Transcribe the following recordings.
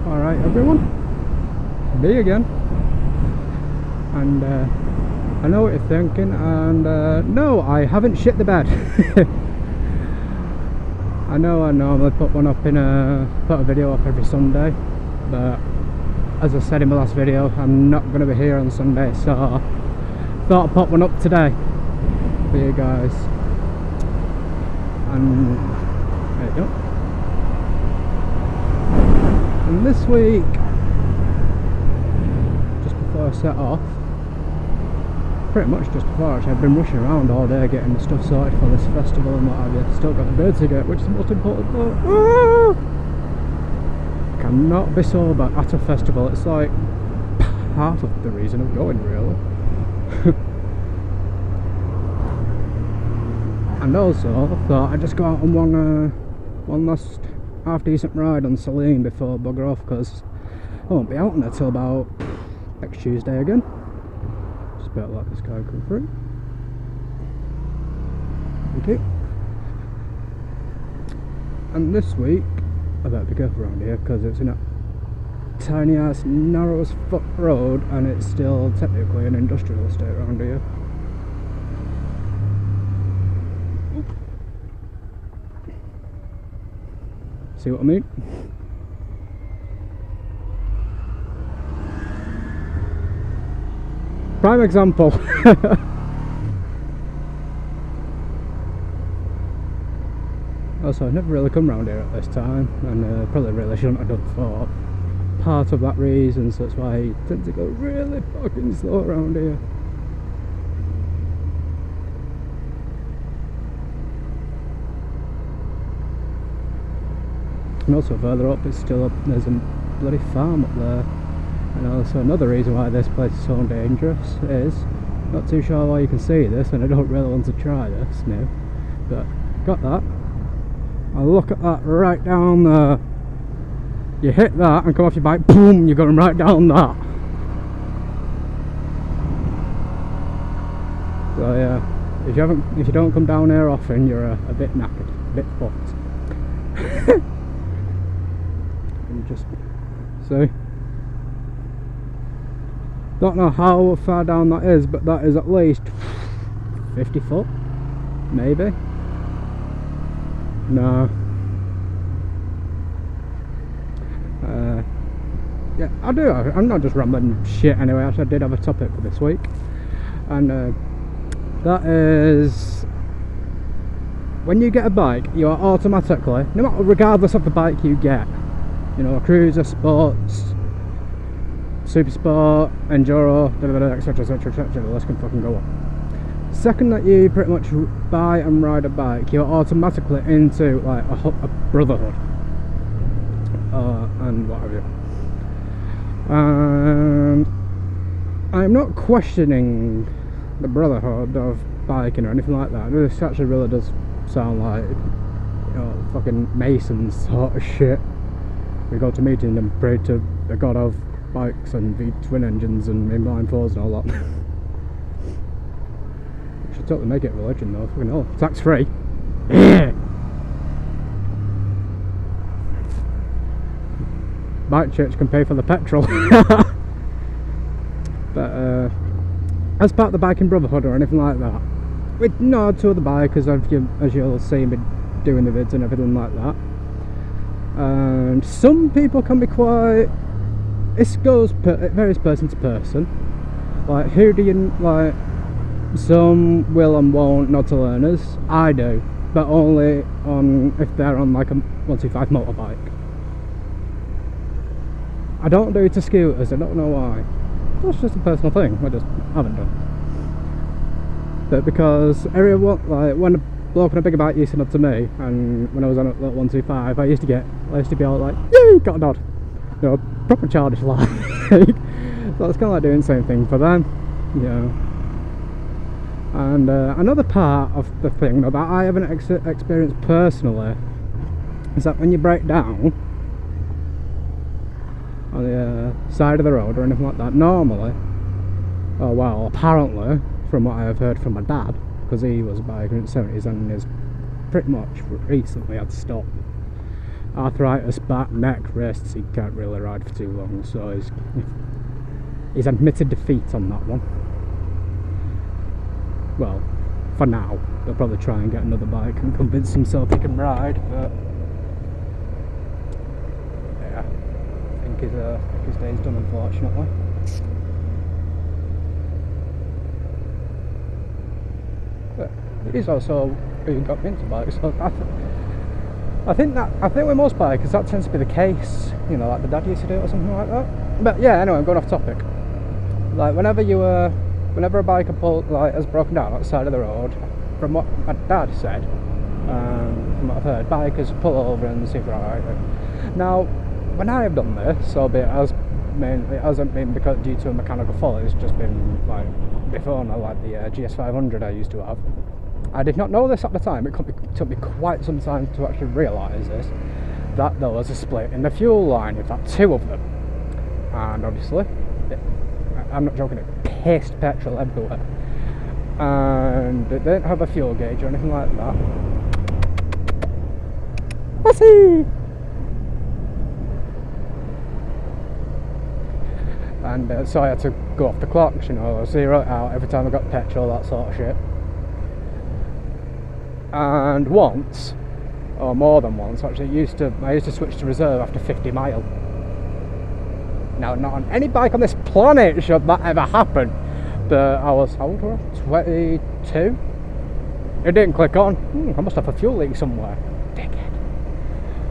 Alright everyone, me again, and I know what you're thinking, and no, I haven't shit the bed. I know I normally put a video up every Sunday, but as I said in my last video, I'm not going to be here on Sunday, so I thought I'd put one up today for you guys. And there you go. And this week, just before I set off, pretty much just before actually, I've been rushing around all day getting the stuff sorted for this festival and what have you. Still got the bird ticket, which is the most important part. Ah! Cannot be sober at a festival. It's like half of the reason of going, really. And also, I thought I'd just go out on one last half-decent ride on Saline before I bugger off, because I won't be out on it till about next Tuesday again. Just better let this guy come through. Thank you. And this week, I better be careful around here, because it's in a tiny ass, narrow as fuck road, and it's still technically an industrial estate around here. See what I mean? Prime example. Also, I've never really come around here at this time, and probably really shouldn't have done for part of that reason, so that's why I tend to go really fucking slow around here. And also further up, there's a bloody farm up there. And also another reason why this place is so dangerous is, not too sure why you can see this, and I don't really want to try this now, but got that. I look at that right down there. You hit that and come off your bike, boom, you're going right down that. So yeah, if you don't come down here often, you're a bit knackered, a bit fucked. And just see. Don't know how far down that is, but that is at least 50 foot, maybe. No. Yeah, I'm not just rambling shit anyway. Actually, I did have a topic for this week, and that is, when you get a bike, you are automatically, regardless of the bike you get, you know, cruiser, sports, super sport, enduro, etc, etc, etc, the list can fucking go on. Second that you pretty much buy and ride a bike, you're automatically into like a brotherhood, and what have you. And I'm not questioning the brotherhood of biking or anything like that. This actually really does sound like, you know, fucking Masons sort of shit. We go to meeting and pray to the god of bikes and twin engines and inline fours and all that. Should totally make it a religion though, fucking hell. Tax free. Bike church can pay for the petrol. But as part of the biking brotherhood or anything like that, with no to other bikers, as you'll see me doing the vids and everything like that, and some people can be quite, it varies person to person. Like, who do you like? Some will and won't not to learners. I do, but only if they're on like a 125 motorbike. I don't do it to scooters. I don't know why. That's just a personal thing. I just haven't done. But because when a bloke on a bigger bike used to nod to me, and when I was on a little 125, I used to be all like, yay, got a nod. You know, proper childish like. So it's kind of like doing the same thing for them, you know. And another part of the thing that I haven't experienced personally is that when you break down on the side of the road or anything like that, normally, oh well, apparently, from what I have heard from my dad, because he was a biker in the 70s and is pretty much recently had to stop, arthritis, back, neck, wrists. He can't really ride for too long, so he's admitted defeat on that one. Well, for now. He'll probably try and get another bike and convince himself he can ride, but yeah, I think his day's done, unfortunately. But he's also who got me into bikes, so I think with most bikers that tends to be the case, you know, like the dad used to do it or something like that. But yeah, anyway, I'm going off topic. Like whenever a biker has broken down on the side of the road, from what my dad said, from what I've heard, bikers pull over and see if they're alright. Now, when I have done this, albeit it hasn't been because due to a mechanical fault, it's just been like before now, like the GS500 I used to have. I did not know this at the time. It took me quite some time to actually realise this, that there was a split in the fuel line. In fact, two of them, and obviously, I'm not joking, it pissed petrol everywhere. And it didn't have a fuel gauge or anything like that. Whoopsie! And so I had to go off the clocks, you know, zero it out every time I got petrol, that sort of shit. And once, or more than once actually, I used to switch to reserve after 50 miles. Now, not on any bike on this planet should that ever happen. But I was, how old were I? 22? It didn't click on. I must have a fuel leak somewhere. Dickhead.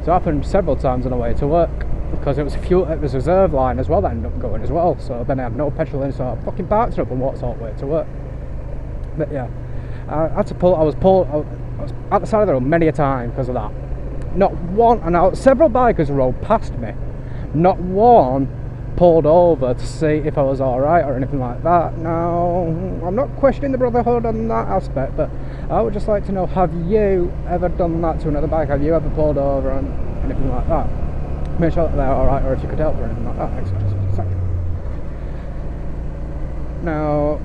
So it happened several times on the way to work, because it was a reserve line as well that ended up going as well. So then I had no petrol in, so I fucking parked up and walked all the way to work. But yeah, I had to pull. I was at the side of the road many a time because of that. Not one, and several bikers rode past me. Not one pulled over to see if I was alright or anything like that. Now, I'm not questioning the brotherhood on that aspect, but I would just like to know, have you ever done that to another bike? Have you ever pulled over and anything like that? Make sure that they're alright, or if you could help or anything like that, etc. Now,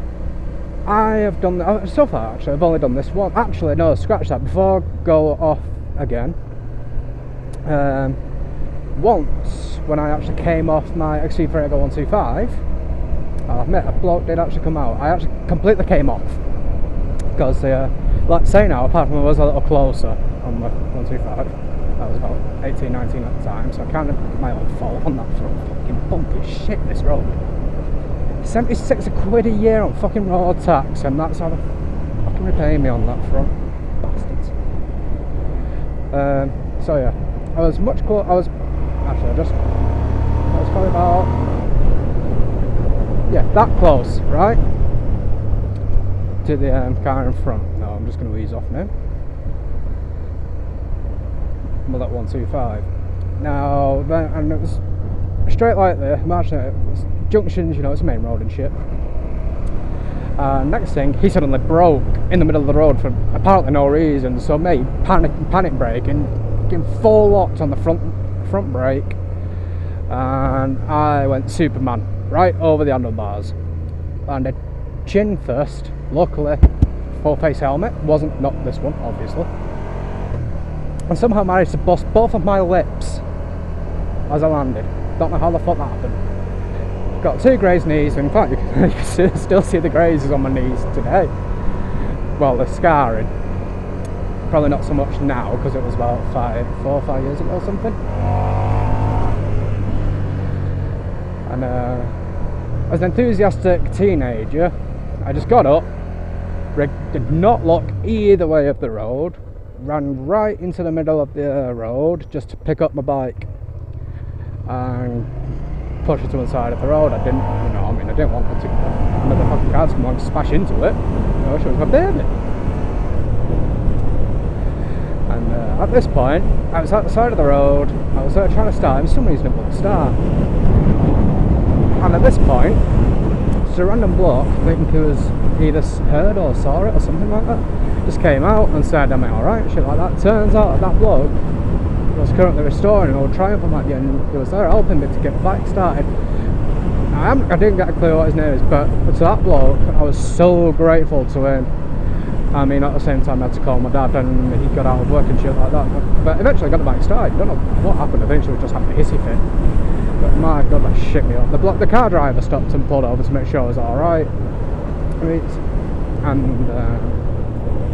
I have done, so far actually, I've only done this one. Actually, no, scratch that, before I go off again. Once, when I actually came off my XC3 125, I'll admit, a bloke did actually come out. I actually completely came off, because, like say now, apart from I was a little closer on the 125, I was about 18, 19 at the time, so I kind of my own fault on that front. Fucking bumpy as shit, this road. 76 quid a year on fucking road tax, and that's how they fucking repay me on that front. Bastards. So yeah, I was much closer. I was probably about, yeah, that close, right, to the car in front. No, I'm just going to ease off now. Well, that 125. Now, then, and it was straight like there. Imagine it was junctions, you know, it's a main road and shit. Next thing, he suddenly broke in the middle of the road for apparently no reason. So me panic braking, getting full locked on the front brake, and I went Superman right over the handlebars. Landed chin first. Luckily, full face helmet. Wasn't not this one, obviously. And somehow managed to bust both of my lips as I landed. Don't know how the fuck that happened. Got two grazed knees. In fact, you can still see the grazes on my knees today. Well, the scarring. Probably not so much now, because it was about 4 or 5 years ago or something. And as an enthusiastic teenager, I just got up, did not look either way of the road, ran right into the middle of the road just to pick up my bike and push it to the side of the road. I didn't want another fucking car to come along and smash into it. I wish it was my baby. And at this point, I was at the side of the road, I was trying to start, and for some reason it wouldn't start. And at this point, just a random bloke, I think he was either heard or saw it or something like that, just came out and said, "Am I alright?" Shit like that. Turns out that bloke was currently restoring an old Triumph at the end. He was there helping me to get the bike started. I didn't get a clue what his name is, but to that bloke, I was so grateful to him. I mean, at the same time I had to call my dad and he got out of work and shit like that. But eventually I got the bike started. Don't know what happened, eventually just having a hissy fit. But my god, that shit me up. The car driver stopped and pulled over to make sure I was alright. And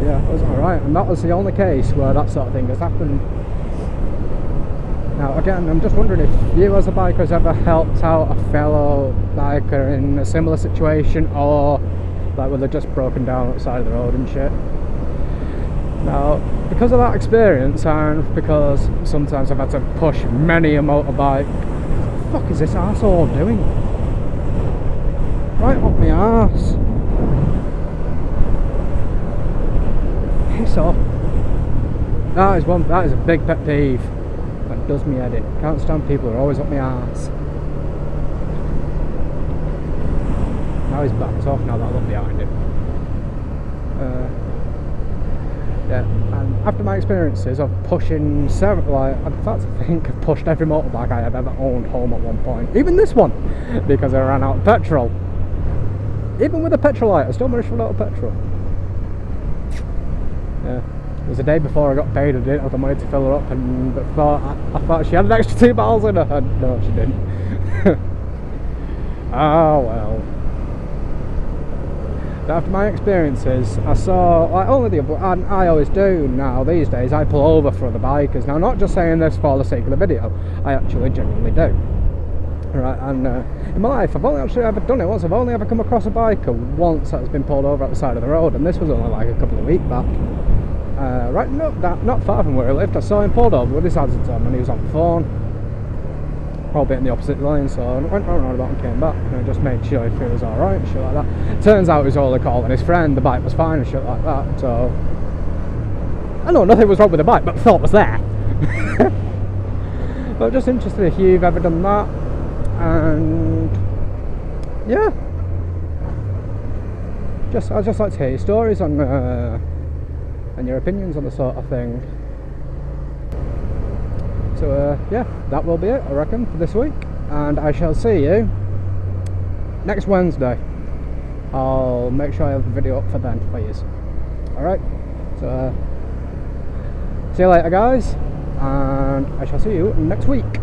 yeah, it was alright. And that was the only case where that sort of thing has happened. Now again, I'm just wondering if you as a biker has ever helped out a fellow biker in a similar situation, or like where they're just broken down at the side of the road and shit. Now, because of that experience, and because sometimes I've had to push many a motorbike, what the fuck is this arsehole doing? Right up my arse. Piss off. That is a big pet peeve. That does me head in. Can't stand people who are always up my arse. Now he's backed off now that I look behind him. Yeah, and after my experiences of pushing several, like, in fact I think I've pushed every motorbike I have ever owned home at one point. Even this one, because I ran out of petrol. Even with a petrol light, I still managed to run out of petrol. Yeah. It was the day before I got paid. I didn't have the money to fill her up, and I thought she had an extra 2 miles in her. No, she didn't. Oh well. After my experiences, I saw, like, only the other, and I always do now these days, I pull over for the bikers. Now, not just saying this for the sake of the video, I actually genuinely do. Right, and in my life, I've only actually ever done it once. I've only ever come across a biker once that's been pulled over at the side of the road, and this was only like a couple of weeks back. Right, not far from where I lived. I saw him pulled over with his hazards on, and he was on the phone, albeit in the opposite lane, so I went round about and came back, and I just made sure if he was alright and shit like that. Turns out he was only calling his friend, the bike was fine and shit like that, so I know nothing was wrong with the bike, but the thought was there. But I'm just interested if you've ever done that, and yeah, I'd just like to hear your stories on and your opinions on the sort of thing. So yeah, that will be it, I reckon, for this week, and I shall see you next Wednesday. I'll make sure I have a video up for then for you. Alright, so see you later guys, and I shall see you next week.